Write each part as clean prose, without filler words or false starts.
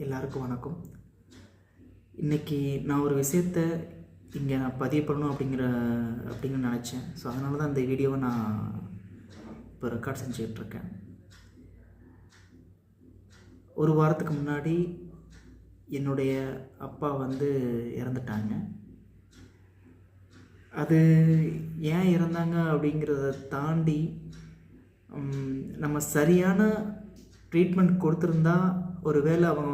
எல்லாருக்கும் வணக்கம். இன்றைக்கி நான் ஒரு விஷயத்த இங்கே நான் பதிவு பண்ணணும் அப்படின்னு நினச்சேன். ஸோ அதனால தான் இந்த வீடியோவை நான் இப்போ ரெக்கார்ட் செஞ்சுக்கிட்டுருக்கேன். ஒரு வாரத்துக்கு முன்னாடி என்னுடைய அப்பா இறந்துட்டாங்க. அது ஏன் இறந்தாங்க அப்படிங்கிறத தாண்டி நம்ம சரியான ட்ரீட்மெண்ட் கொடுத்துருந்தா ஒரு வேளை அவங்க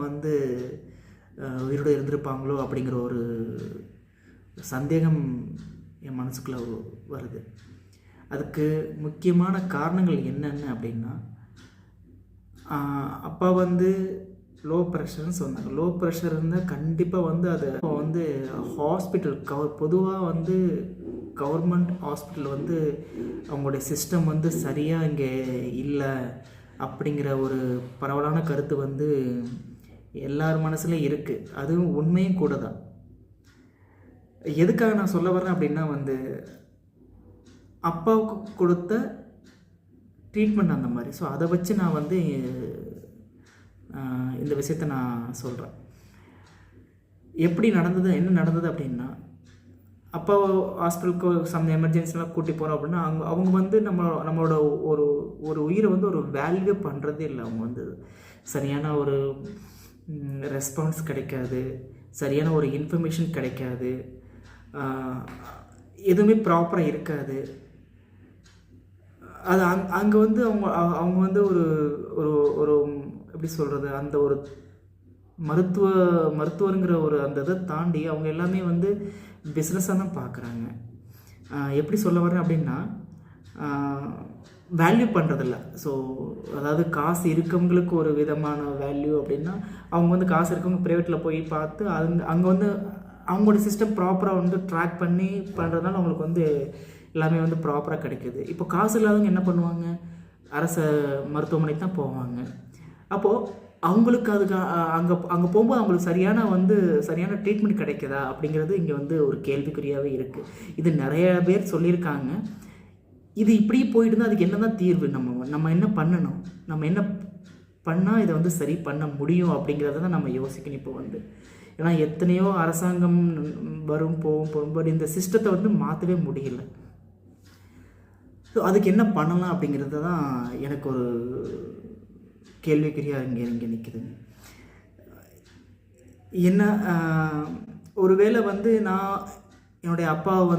உயிரோடு இருந்திருப்பாங்களோ அப்படிங்கிற ஒரு சந்தேகம் என் மனசுக்குள்ளே வருது. அதுக்கு முக்கியமான காரணங்கள் என்னென்ன அப்படின்னா, அப்பா லோ ப்ரெஷர்னு சொன்னாங்க. லோ ப்ரெஷர் இருந்தால் கண்டிப்பாக அதை ஹாஸ்பிட்டல் பொதுவாக கவர்மெண்ட் ஹாஸ்பிட்டல் அவங்களுடைய சிஸ்டம் சரியாக இங்கே இல்லை அப்படிங்கிற ஒரு பரவலான கருத்து எல்லார் மனசுலையும் இருக்குது. அதுவும் உண்மையும் கூட தான். எதுக்காக நான் சொல்ல வரேன் அப்படின்னா, அப்பாவுக்கு கொடுத்த ட்ரீட்மெண்ட் அந்த மாதிரி. ஸோ அதை வச்சு நான் இந்த விஷயத்தை நான் சொல்கிறேன். எப்படி நடந்தது, என்ன நடந்தது அப்படின்னா, அப்பா ஹாஸ்பிட்டலுக்கு சம் எமர்ஜென்சிலாம் கூட்டி போகிறோம் அப்படின்னா அவங்க நம்மளோட ஒரு உயிரை ஒரு வேல்யூ பண்ணுறதே இல்லை. அவங்க சரியான ஒரு ரெஸ்பான்ஸ் கிடைக்காது, சரியான ஒரு இன்ஃபர்மேஷன் கிடைக்காது, எதுவுமே ப்ராப்பராக இருக்காது. அது அங்கே அவங்க ஒரு ஒரு ஒரு எப்படி சொல்கிறது, அந்த ஒரு மருத்துவருங்கிற ஒரு அந்த இதை தாண்டி அவங்க எல்லாமே பிஸ்னஸாக தான் பார்க்குறாங்க. எப்படி சொல்ல வரேன் அப்படின்னா, வேல்யூ பண்ணுறதில்ல. ஸோ அதாவது காசு இருக்கவங்களுக்கு ஒரு விதமான வேல்யூ அப்படின்னா, அவங்க காசு இருக்கவங்க ப்ரைவேட்டில் போய் பார்த்து அங்கே அவங்களோட சிஸ்டம் ப்ராப்பராக ட்ராக் பண்ணி பண்ணுறதுனால அவங்களுக்கு எல்லாமே ப்ராப்பராக கிடைக்குது. இப்போ காசு இல்லாதவங்க என்ன பண்ணுவாங்க, அரசு மருத்துவமனைக்கு தான் போவாங்க. அப்போது அவங்களுக்கு அதுக்கு அங்கே போகும்போது அவங்களுக்கு சரியான ட்ரீட்மெண்ட் கிடைக்குதா அப்படிங்கிறது இங்கே ஒரு கேள்விக்குறியாகவே இருக்குது. இது நிறைய பேர் சொல்லியிருக்காங்க. இது இப்படி போயிட்டு தான் அதுக்கு என்ன தான் தீர்வு, நம்ம என்ன பண்ணணும், நம்ம என்ன பண்ணால் இதை சரி பண்ண முடியும் அப்படிங்கிறத தான் நம்ம யோசிக்கணும். இப்போ ஏன்னா எத்தனையோ அரசாங்கம் போகும்போது இந்த சிஸ்டத்தை மாற்றவே முடியல. ஸோ அதுக்கு என்ன பண்ணலாம் அப்படிங்கிறது தான் எனக்கு ஒரு கேள்விக்குறியாக இங்கே நிற்குதுங்க. என்ன ஒருவேளை நான் என்னுடைய அப்பாவை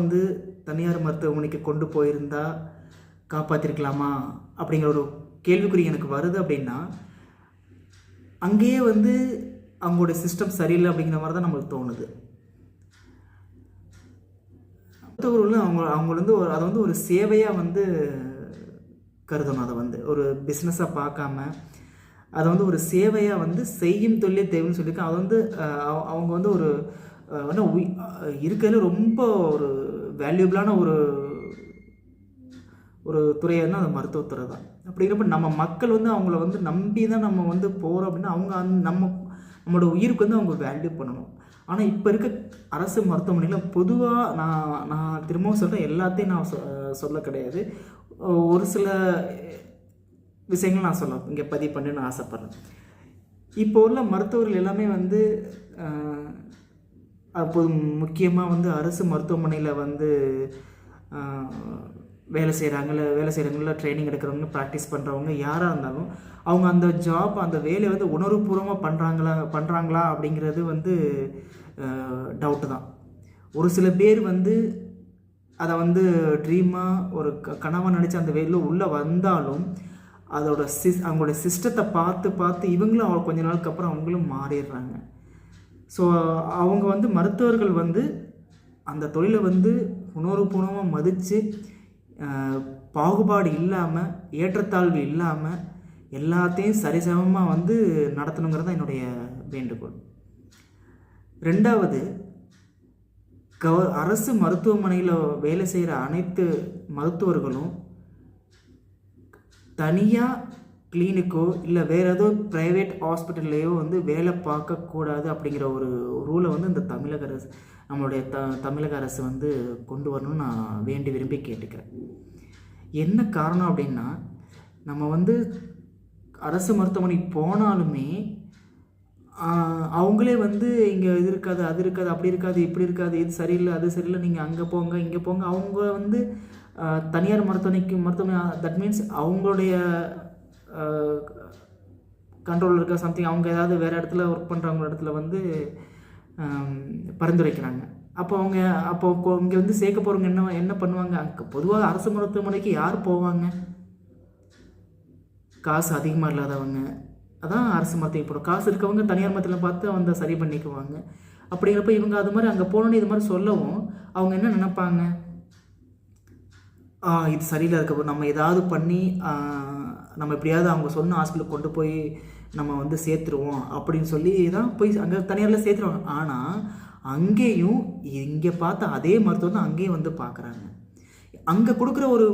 தனியார் மருத்துவமனைக்கு கொண்டு போயிருந்தா காப்பாற்றிருக்கலாமா அப்படிங்கிற ஒரு கேள்விக்குறி எனக்கு வருது. அப்படின்னா அங்கேயே அவங்களோட சிஸ்டம் சரியில்லை அப்படிங்கிற மாதிரி தான் நம்மளுக்கு தோணுது. மருத்துவர்கள் அவங்க அதை ஒரு சேவையாக கருதணும். அதை ஒரு பிஸ்னஸாக பார்க்காம அதை ஒரு சேவையாக செய்யும் தொழிலே தேவைன்னு சொல்லியிருக்கேன். அது அவங்க ஒரு இருக்கிறதுல ரொம்ப ஒரு வேல்யூபிளான ஒரு துறையாக அந்த மருத்துவத்துறை தான். அப்படிங்கிறப்ப நம்ம மக்கள் அவங்கள நம்பி தான் நம்ம போகிறோம் அப்படின்னா அவங்க நம்மளோட உயிருக்கு அவங்க வேல்யூ பண்ணணும். ஆனால் இப்போ இருக்க அரசு மருத்துவமனையில் பொதுவாக நான் திரும்பவும் சொல்கிறேன், எல்லாத்தையும் நான் சொல்ல கிடையாது, ஒரு சில விஷயங்கள் நான் சொல்ல இங்கே பதிவு பண்ணி நான் ஆசைப்பட்றேன். இப்போ உள்ள மருத்துவர்கள் எல்லாமே அப்போது முக்கியமாக அரசு மருத்துவமனையில் வேலை செய்கிறாங்கள ட்ரைனிங் எடுக்கிறவங்க, ப்ராக்டிஸ் பண்ணுறவங்க யாராக இருந்தாலும் அவங்க அந்த ஜாப், அந்த வேலையை உணர்வுபூர்வமாக பண்ணுறாங்களா அப்படிங்கிறது டவுட்டு தான். ஒரு சில பேர் அதை ட்ரீமாக ஒரு கனவாக நினச்சி அந்த வேலையில் உள்ளே வந்தாலும் அவங்களோட சிஸ்டத்தை பார்த்து இவங்களும் கொஞ்ச நாளுக்கு அப்புறம் அவங்களும் மாறிடுறாங்க. ஸோ அவங்க மருத்துவர்கள் அந்த தொழிலை உணர்வுபூர்வமாக மதித்து பாகுபாடு இல்லாமல், ஏற்றத்தாழ்வு இல்லாமல் எல்லாத்தையும் சரிசமமாக நடத்தணுங்கிறது தான் என்னுடைய வேண்டுகோள். ரெண்டாவது, அரசு மருத்துவமனையில் வேலை செய்கிற அனைத்து மருத்துவர்களும் தனியாக கிளினிக்கோ இல்லை வேறு ஏதோ ப்ரைவேட் ஹாஸ்பிட்டல்லையோ வேலை பார்க்கக்கூடாது அப்படிங்கிற ஒரு ரூலை இந்த தமிழக அரசு நம்மளுடைய தமிழக அரசு கொண்டு வரணும்னு நான் வேண்டி விரும்பி கேட்டுக்கிறேன். என்ன காரணம் அப்படின்னா, நம்ம அரசு மருத்துவமனைக்கு போனாலுமே அவங்களே வந்து இங்கே இது இருக்காது, அது இருக்காது, அப்படி இருக்காது, இப்படி இருக்காது, இது சரியில்லை, அது சரியில்லை, நீங்கள் அங்கே போங்க, இங்கே போங்க. அவங்க வந்து தனியார் மருத்துவமனை தட் மீன்ஸ் அவங்களுடைய கண்ட்ரோல் இருக்க சம்திங், அவங்க ஏதாவது வேறு இடத்துல ஒர்க் பண்ணுறவங்க இடத்துல வந்து பரிந்துரைக்கிறாங்க. அப்போ இங்கே வந்து சேர்க்க போகிறவங்க என்ன பண்ணுவாங்க? அங்கே பொதுவாக அரசு மருத்துவமனைக்கு யார் போவாங்க? காசு அதிகமாக இல்லாதவங்க அதான் அரசு மருத்துவமனைக்கு போகிறோம். காசு இருக்கவங்க தனியார் மருத்துவத்தில் பார்த்து அவங்க சரி பண்ணிக்குவாங்க. அப்படிங்கிறப்ப இவங்க அது மாதிரி அங்கே போகணுன்னு இது மாதிரி சொல்லவும் அவங்க என்ன நினைப்பாங்க? இது சரியில்லை, இருக்க நம்ம ஏதாவது பண்ணி நம்ம எப்படியாவது அவங்க சொன்ன ஹாஸ்பிட்டலுக்கு கொண்டு போய் நம்ம வந்து சேர்த்துருவோம் அப்படின்னு சொல்லி தான் போய் அங்கே தனியாரில் சேர்த்துருவாங்க. ஆனால் அங்கேயும் இங்கே பார்த்த அதே மருத்துவம் தான் அங்கேயும் வந்து பார்க்குறாங்க. அங்கே கொடுக்குற ஒரு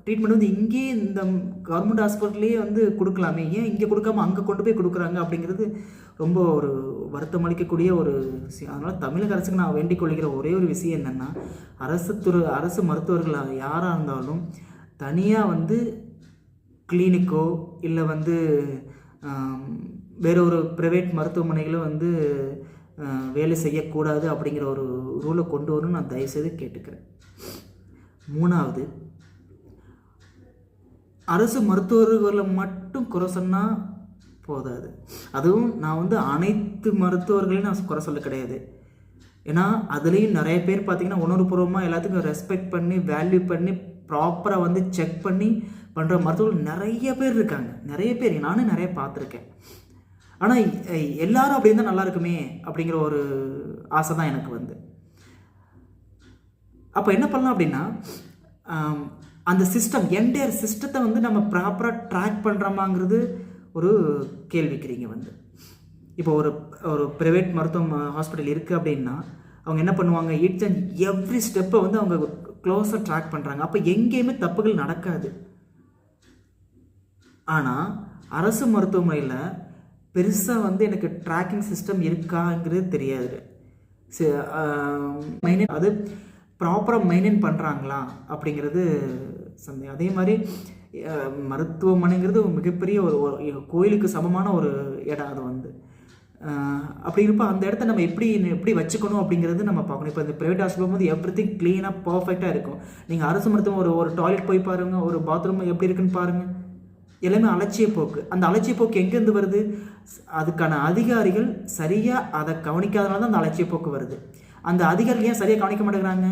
ட்ரீட்மெண்ட் வந்து இங்கேயே இந்த கவர்மெண்ட் ஹாஸ்பிட்டல்லையே வந்து கொடுக்கலாமே, ஏன் இங்கே கொடுக்காம அங்கே கொண்டு போய் கொடுக்குறாங்க? அப்படிங்கிறது ரொம்ப ஒரு வருத்தம் அளிக்கக்கூடிய ஒரு விஷயம். அதனால் தமிழக அரசுக்கு நான் வேண்டிக் கொள்கிற ஒரே ஒரு விஷயம் என்னென்னா, அரசு மருத்துவர்கள் யாராக இருந்தாலும் தனியாக வந்து கிளினிக்கோ இல்லை வந்து வேற ஒரு ப்ரைவேட் மருத்துவமனைகளும் வந்து வேலை செய்யக்கூடாது அப்படிங்கிற ஒரு ரூலை கொண்டு வரணும்னு நான் தயவுசெய்து கேட்டுக்கிறேன். 3வது, அரசு மருத்துவர்களை மட்டும் குறை சொன்னால் போதாது. அதுவும் நான் வந்து அனைத்து மருத்துவர்களையும் நான் குறை சொல்ல கிடையாது. ஏன்னா அதுலேயும் நிறைய பேர் பார்த்திங்கன்னா உணர்வுபூர்வமாக எல்லாத்துக்கும் ரெஸ்பெக்ட் பண்ணி வேல்யூ பண்ணி ப்ராப்பராக வந்து செக் பண்ணி பண்ணுற மருத்துவர்கள் நிறைய பேர் இருக்காங்க. நிறைய பேர் நானும் நிறைய பார்த்துருக்கேன். ஆனால் எல்லாரும் அப்படி இருந்தால் நல்லா இருக்குமே அப்படிங்கிற ஒரு ஆசை தான் எனக்கு வந்து. அப்போ என்ன பண்ணலாம் அப்படின்னா, அந்த என்டையர் சிஸ்டத்தை வந்து நம்ம ப்ராப்பராக ட்ராக் பண்ணுறோமாங்கிறது ஒரு கேள்விக்குறீங்க வந்து. இப்போ ஒரு ப்ரைவேட் ஹாஸ்பிட்டல் இருக்குது அப்படின்னா அவங்க என்ன பண்ணுவாங்க? ஈச் அண்ட் எவ்ரி ஸ்டெப்பை வந்து அவங்க க்ளோஸாக ட்ராக் பண்ணுறாங்க. அப்போ எங்கேயுமே தப்புகள் நடக்காது. ஆனால் அரசு மருத்துவமனையில் பெருசாக வந்து எனக்கு ட்ராக்கிங் சிஸ்டம் இருக்காங்கிறது தெரியாது. அது ப்ராப்பராக மெயின்டைன் பண்ணுறாங்களா அப்படிங்கிறது சந்தேகம். அதே மாதிரி மருத்துவமனைங்கிறது மிகப்பெரிய ஒரு கோயிலுக்கு சமமான ஒரு இடம். அது வந்து அப்படிங்கிறப்ப அந்த இடத்த நம்ம எப்படி வச்சுக்கணும் அப்படிங்கிறது நம்ம பார்க்கணும். இப்போ இந்த ப்ரைவேட் ஹாஸ்பிட்டல் போது எவ்ரிதிங் க்ளீனாக பர்ஃபெக்டாக இருக்கும். நீங்கள் அரசு மருத்துவம் ஒரு டாய்லெட் போய் பாருங்கள், ஒரு பாத்ரூம் எப்படி இருக்குன்னு பாருங்கள். எல்லாமே அலட்சிய போக்கு. அந்த அலட்சிய போக்கு எங்கேருந்து வருது? அதுக்கான அதிகாரிகள் சரியாக அதை கவனிக்காதனால தான் அந்த அலட்சிய போக்கு வருது. அந்த அதிகாரிகள் ஏன் சரியாக கவனிக்க மாட்டேங்கிறாங்க?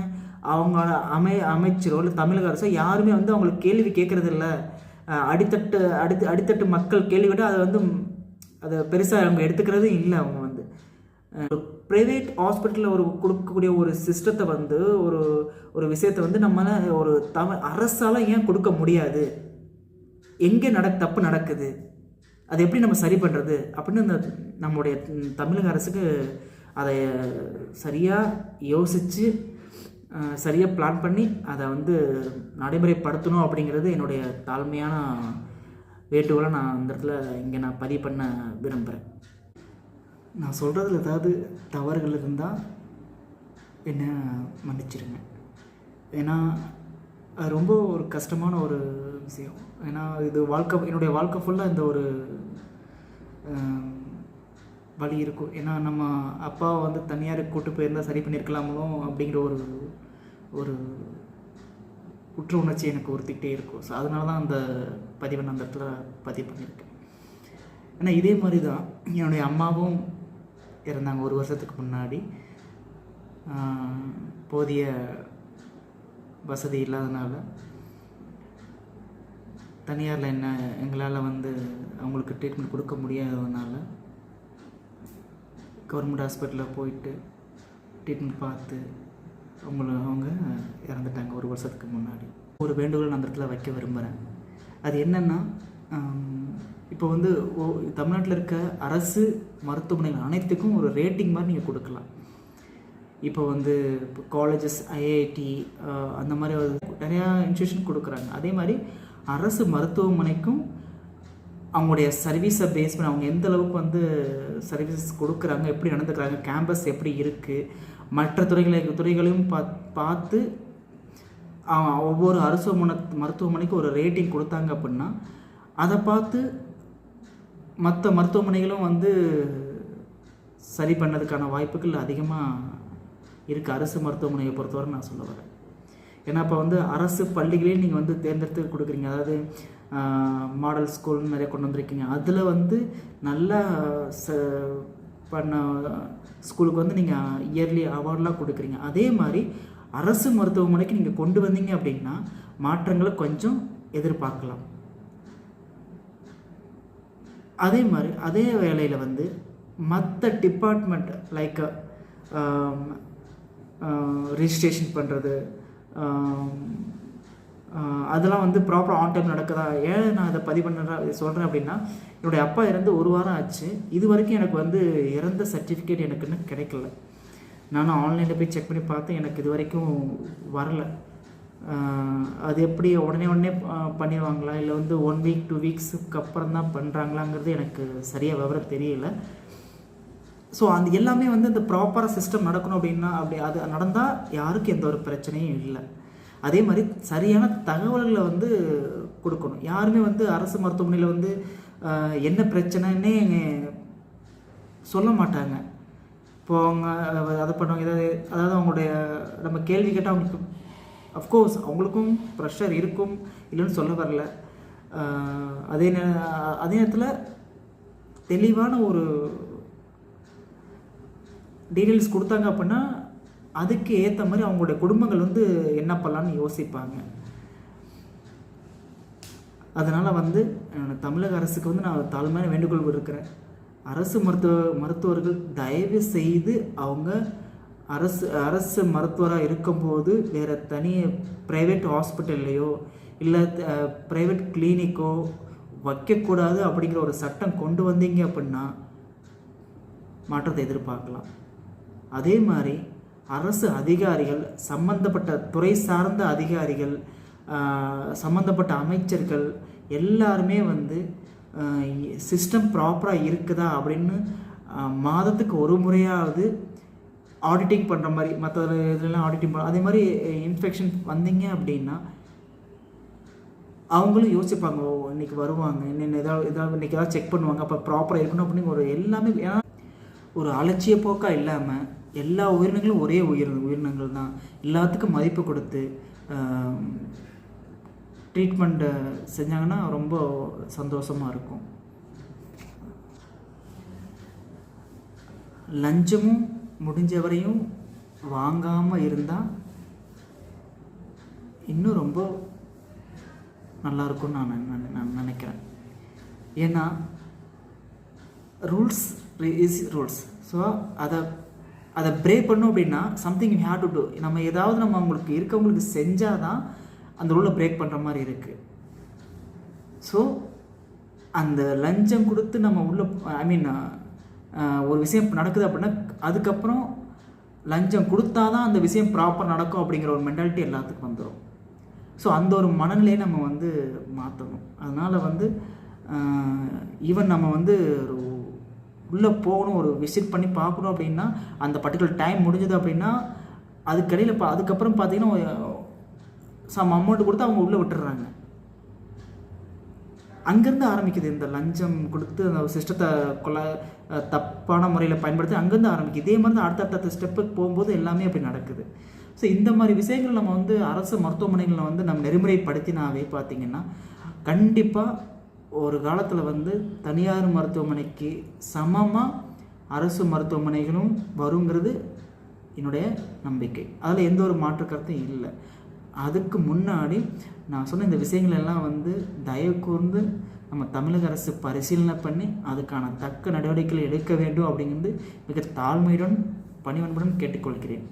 அவங்களோட அமைச்சரோ இல்லை தமிழக அரசோ யாருமே வந்து அவங்களுக்கு கேள்வி கேட்குறது இல்லை. அடித்தட்டு மக்கள் கேள்வி விட அதை பெருசாக அவங்க எடுத்துக்கிறது இல்லை. அவங்க வந்து ப்ரைவேட் ஹாஸ்பிட்டலில் கொடுக்கக்கூடிய ஒரு சிஸ்டத்தை வந்து ஒரு விஷயத்தை வந்து நம்மளால் ஒரு அரசால் ஏன் கொடுக்க முடியாது? எங்கே தப்பு நடக்குது, அதை எப்படி நம்ம சரி பண்ணுறது அப்படின்னு நம்முடைய தமிழக அரசுக்கு அதை சரியாக யோசித்து சரியாக பிளான் பண்ணி அதை வந்து நடைமுறைப்படுத்தணும் அப்படிங்கிறது என்னுடைய தாழ்மையான வேண்டுகோளை நான் அந்த இடத்துல இங்கே நான் பதிவு பண்ண விரும்புகிறேன். நான் சொல்கிறதுல ஏதாவது தவறுகள் இருந்தால் என்ன மன்னிச்சிடுங்க. ஏன்னா அது ரொம்ப ஒரு கஷ்டமான ஒரு விஷயம். ஏன்னா இது என்னுடைய வாழ்க்கை ஃபுல்லாக இந்த ஒரு வழி இருக்கும். ஏன்னா நம்ம அப்பாவை வந்து தனியாருக்கு கூட்டு போயிருந்தால் சரி பண்ணியிருக்கலாமோ அப்படிங்கிற ஒரு குற்ற உணர்ச்சி எனக்கு உறுத்திக்கிட்டே இருக்கும். ஸோ அதனால தான் அந்த பதிவை நான் அந்த இடத்துல பதிவு பண்ணியிருக்கேன். ஏன்னா இதே மாதிரி தான் என்னுடைய அம்மாவும் இறந்தாங்க 1 வருஷத்துக்கு முன்னாடி. போதிய வசதி இல்லாதனால தனியாரில் எங்களால் வந்து அவங்களுக்கு ட்ரீட்மெண்ட் கொடுக்க முடியாததுனால கவர்மெண்ட் ஹாஸ்பிட்டலில் போயிட்டு ட்ரீட்மெண்ட் பார்த்து அவங்க இறந்துட்டாங்க 1 வருஷத்துக்கு முன்னாடி. ஒரு வேண்டுகோள் நான் அந்த இடத்துல வைக்க விரும்புகிறேன். அது என்னென்னா, இப்போ வந்து தமிழ்நாட்டில் இருக்க அரசு மருத்துவமனைகள் அனைத்துக்கும் ஒரு ரேட்டிங் மாதிரி நீங்கள் கொடுக்கலாம். இப்போ வந்து காலேஜஸ், ஐஐடி அந்த மாதிரி நிறையா இன்ஸ்டியூஷன் கொடுக்குறாங்க. அதே மாதிரி அரசு மருத்துவமனைக்கும் அவங்களுடைய சர்வீஸை பேஸ் பண்ணி அவங்க எந்த அளவுக்கு வந்து சர்வீசஸ் கொடுக்குறாங்க, எப்படி நடந்துக்கிறாங்க, கேம்பஸ் எப்படி இருக்குது, மற்ற துறைகளையும் பார்த்து ஒவ்வொரு அரசு மருத்துவமனைக்கும் ஒரு ரேட்டிங் கொடுத்தாங்க அப்படின்னா அதை பார்த்து மற்ற மருத்துவமனைகளும் வந்து சரி பண்ணதுக்கான வாய்ப்புகள் அதிகமாக இருக்குது அரசு மருத்துவமனையை பொறுத்தவரை நான் சொல்ல வரேன். ஏன்னா இப்போ வந்து அரசு பள்ளிகளே நீங்கள் வந்து தேர்ந்தெடுத்து கொடுக்குறீங்க, அதாவது மாடல் ஸ்கூல்னு நிறைய கொண்டு வந்திருக்கீங்க. அதில் வந்து நல்லா பண்ண ஸ்கூலுக்கு வந்து நீங்கள் இயர்லி அவார்டெலாம் கொடுக்குறீங்க. அதே மாதிரி அரசு மருத்துவமனைக்கு நீங்கள் கொண்டு வந்தீங்க அப்படின்னா மாற்றங்களை கொஞ்சம் எதிர்பார்க்கலாம். அதே மாதிரி அதே வேளையில் வந்து மற்ற டிபார்ட்மெண்ட் லைக் ரிஜிஸ்ட்ரேஷன் பண்ணுறது அதெல்லாம் வந்து ப்ராப்பர் ஆன் டைம் நடக்குதா. ஏன் நான் அதை பதிவு சொல்கிறேன் அப்படின்னா, என்னுடைய அப்பா இறந்து 1 வாரம் ஆச்சு. இது வரைக்கும் எனக்கு வந்து இறந்த சர்டிஃபிகேட் எனக்கு இன்னும் கிடைக்கல. நானும் ஆன்லைனில் போய் செக் பண்ணி பார்த்தேன், எனக்கு இது வரைக்கும் வரல. அது எப்படி உடனே பண்ணிடுவாங்களா, இல்லை வந்து 1 வீக் 2 வீக்ஸுக்கு அப்புறம் தான் பண்ணுறாங்களாங்கிறது எனக்கு சரியாக விவரம் தெரியல. ஸோ அந்த எல்லாமே வந்து இந்த ப்ராப்பராக சிஸ்டம் நடக்கணும் அப்படின்னா அது நடந்தால் யாருக்கும் எந்த ஒரு பிரச்சனையும் இல்லை. அதே மாதிரி சரியான தகவல்களை வந்து கொடுக்கணும். யாருமே வந்து அரசு மருத்துவமனையில் வந்து என்ன பிரச்சனைன்னே சொல்ல மாட்டாங்க. இப்போ அவங்க அதை பண்ணுவாங்க, அதாவது அவங்களுடைய நம்ம கேள்வி கேட்டால் அவங்களுக்கு அஃப்கோர்ஸ் அவங்களுக்கும் ப்ரெஷர் இருக்கும், இல்லைன்னு சொல்ல வரல. அதே நேரத்தில் தெளிவான ஒரு டீட்டெயில்ஸ் கொடுத்தாங்க அப்படின்னா அதுக்கு ஏற்ற மாதிரி அவங்களுடைய குடும்பங்கள் வந்து என்ன பண்ணலான்னு யோசிப்பாங்க. அதனால் வந்து தமிழக அரசுக்கு வந்து நான் தாழ்மையான வேண்டுகோள் இருக்கிறேன். அரசு மருத்துவர்கள் தயவு செய்து அவங்க அரசு மருத்துவராக இருக்கும்போது வேறு தனி ப்ரைவேட் ஹாஸ்பிட்டல்லையோ இல்லை ப்ரைவேட் கிளினிக்கோ வைக்கக்கூடாது அப்படிங்கிற ஒரு சட்டம் கொண்டு வந்தீங்க அப்படின்னா மாற்றத்தை எதிர்பார்க்கலாம். அதே மாதிரி அரசு அதிகாரிகள், சம்பந்தப்பட்ட துறை சார்ந்த அதிகாரிகள், சம்பந்தப்பட்ட அமைச்சர்கள் எல்லாருமே வந்து சிஸ்டம் ப்ராப்பராக இருக்குதா அப்படின்னு மாதத்துக்கு ஒரு முறையாவது ஆடிட்டிங் பண்ணுற மாதிரி, மற்ற இதெல்லாம் ஆடிட்டிங் பண்ண அதே மாதிரி இன்ஃபெக்ஷன் வந்தீங்க அப்படின்னா அவங்களும் யோசிப்பாங்க, இன்றைக்கி வருவாங்க, ஏதாவது இன்றைக்கி ஏதாவது செக் பண்ணுவாங்க, அப்போ ப்ராப்பராக இருக்கணும் அப்படின்னு ஒரு எல்லாமே. ஏன்னா ஒரு அலட்சிய போக்காக இல்லாமல் எல்லா உயிரினங்களும் ஒரே உயிரினங்கள் தான், எல்லாத்துக்கும் மதிப்பு கொடுத்து ட்ரீட்மெண்ட்டை செஞ்சாங்கன்னா ரொம்ப சந்தோஷமாக இருக்கும். லஞ்சமும் முடிஞ்சவரையும் வாங்காமல் இருந்தால் இன்னும் ரொம்ப நல்லாயிருக்கும்னு நான் நினைக்கிறேன். ஏன்னா ரூல்ஸ் இஸ் ரூல்ஸ். ஸோ அதை பிரேக் பண்ணோம் அப்படின்னா something you have to do. நம்ம ஏதாவது நம்ம அவங்களுக்கு இருக்கவங்களுக்கு செஞ்சால் தான் அந்த ரூலை பிரேக் பண்ணுற மாதிரி இருக்குது. ஸோ அந்த லஞ்சம் கொடுத்து நம்ம ஒரு விஷயம் நடக்குது அப்படின்னா அதுக்கப்புறம் லஞ்சம் கொடுத்தா தான் அந்த விஷயம் ப்ராப்பர் நடக்கும் அப்படிங்கிற ஒரு மென்டாலிட்டி எல்லாத்துக்கும் வந்துடும். ஸோ அந்த ஒரு மனநிலையை நம்ம வந்து மாற்றணும். அதனால் வந்து ஈவன் நம்ம வந்து உள்ளே போகணும், ஒரு விசிட் பண்ணி பார்க்கணும் அப்படின்னா அந்த பர்டிகுலர் டைம் முடிஞ்சது அப்படின்னா அதுக்கடையில் அதுக்கப்புறம் பார்த்தீங்கன்னா சம் அமௌண்ட் கொடுத்து அவங்க உள்ளே விட்டுடுறாங்க. அங்கேருந்து ஆரம்பிக்குது இந்த லஞ்சம் கொடுத்து அந்த சிஸ்டத்தை தப்பான முறையில் பயன்படுத்தி அங்கேருந்து ஆரம்பிக்குது. இதே மாதிரி தான் அடுத்தடுத்த ஸ்டெப்புக்கு போகும்போது எல்லாமே அப்படி நடக்குது. ஸோ இந்த மாதிரி விஷயங்கள் நம்ம வந்து அரசு மருத்துவமனைகளில் வந்து நம்ம நெறிமுறைப்படுத்தினாவே பார்த்திங்கன்னா கண்டிப்பாக ஒரு காலத்தில் வந்து தனியார் மருத்துவமனைக்கு சமமாக அரசு மருத்துவமனைகளும் வருங்கிறது என்னுடைய நம்பிக்கை. அதில் எந்த ஒரு மாற்று கருத்தும் இல்லை. அதுக்கு முன்னாடி நான் சொன்ன இந்த விஷயங்கள் எல்லாம் வந்து தயவு கூர்ந்து நம்ம தமிழக அரசு பரிசீலனை பண்ணி அதுக்கான தக்க நடவடிக்கைகள் எடுக்க வேண்டும் அப்படிங்கிறது மிக தாழ்மையுடன் பணிவன்புடன் கேட்டுக்கொள்கிறேன்.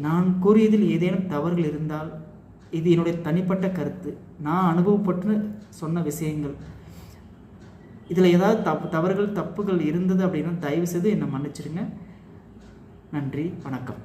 நான் கூறியதில் ஏதேனும் தவறுகள் இருந்தால் இது என்னுடைய தனிப்பட்ட கருத்து, நான் அனுபவப்பட்டு சொன்ன விஷயங்கள். இதில் ஏதாவது தப்புகள் இருந்தது அப்படின்னா தயவு செய்து என்னை மன்னிச்சிடுங்க. நன்றி, வணக்கம்.